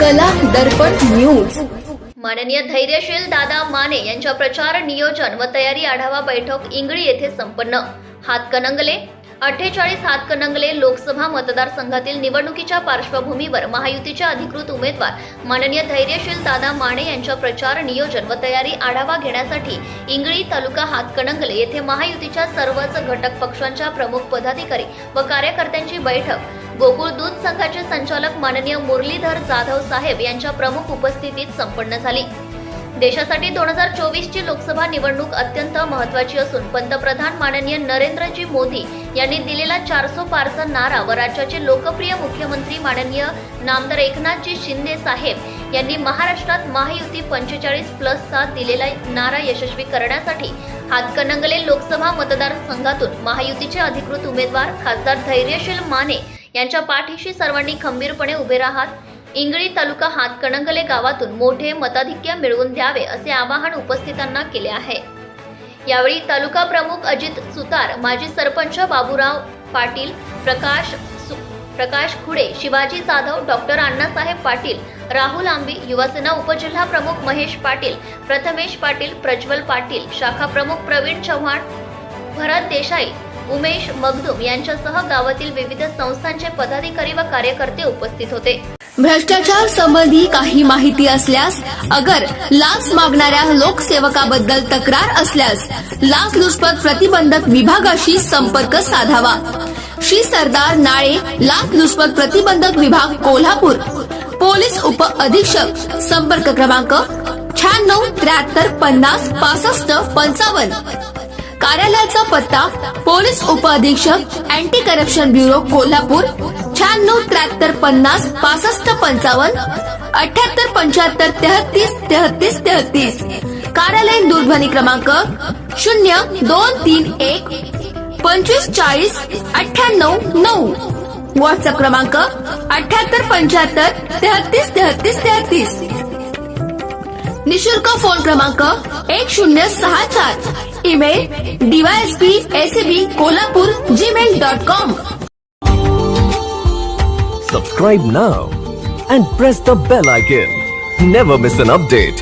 कला दर्पण न्यूज। माननीय धैर्यशील दादा माने यांच्या प्रचार नियोजन व तयारी आढावा बैठक इंगळी येथे संपन्न। हातकणंगले 48 हातकणंगले लोकसभा मतदारसंघातील निवडणुकीच्या पार्श्वभूमीवर महायुतीचे अधिकृत उमेदवार माननीय धैर्यशील दादा माने यांच्या प्रचार नियोजन व तयारी आढावा घेण्यासाठी इंगळी तालुका हातकणंगले येथे महायुतीच्या सर्वच घटक पक्षांच्या प्रमुख पदाधिकारी व कार्यकर्त्यांची बैठक गोकुळ दूध संघाचे संचालक माननीय मुरलीधर जाधव साहेब यांच्या प्रमुख उपस्थितीत संपन्न झाली। देशासाठी 2024 ची लोकसभा निवडणूक अत्यंत महत्त्वाची असून पंतप्रधान माननीय नरेंद्रजी मोदी यांनी दिलेला 400 पारचा नारा व राज्याचे लोकप्रिय मुख्यमंत्री माननीय नामदार एकनाथजी शिंदे साहेब यांनी महाराष्ट्रात महायुती 45+चा दिलेला नारा यशस्वी करण्यासाठी हातकणंगले लोकसभा मतदारसंघातून महायुतीचे अधिकृत उमेदवार खासदार धैर्यशील माने यांच्या पाठीशी सर्वांनी खंबीरपणे उभे राहत इंगळी तालुका हातकणंगले गावातून मोठे मताधिक्य मिळवून द्यावे असे आवाहन उपस्थितांना केले आहे। यावेळी तालुका प्रमुख अजित सुतार, माजी सरपंच बाबूराव पाटील, प्रकाश खुडे, शिवाजी जाधव, डॉक्टर अण्णासाहेब पाटील, राहुल आंबी, युवासेना उपजिल्हा प्रमुख महेश पाटील, प्रथमेश पाटील, प्रज्वल पाटील, शाखा प्रमुख प्रवीण चव्हाण, भरत देसाई, उमेश मगदूम यांच्यासह गावातील विविध संस्थांचे पदाधिकारी व कार्यकर्ते उपस्थित होते। भ्रष्टाचार संबंधी काही माहिती असल्यास अगर लाच मागणाऱ्या लोकसेवकाबद्दल तक्रार असल्यास लाचलुचपत प्रतिबंधक विभागाशी संपर्क साधावा। श्री सरदार नाळे लाचलुचपत प्रतिबंधक विभाग कोल्हापूर, पोलीस उप अधीक्षक, संपर्क क्रमांक 96 73 50 65 55। कार्यालयाचा पत्ता पोलीस उप अधीक्षक अँटी करप्शन ब्युरो कोल्हापूर 96 73 50 65 55 78 75 33 33 33। कार्यालयीन दूरध्वनी क्रमांक 0231 25 40 98 9। व्हॉट्सअप क्रमांक 78 75 33 33 33। निशुल्क फोन क्रमांक 1064। Email dysp@kolhapur@gmail.com। Subscribe now and press the bell icon. Never miss an update.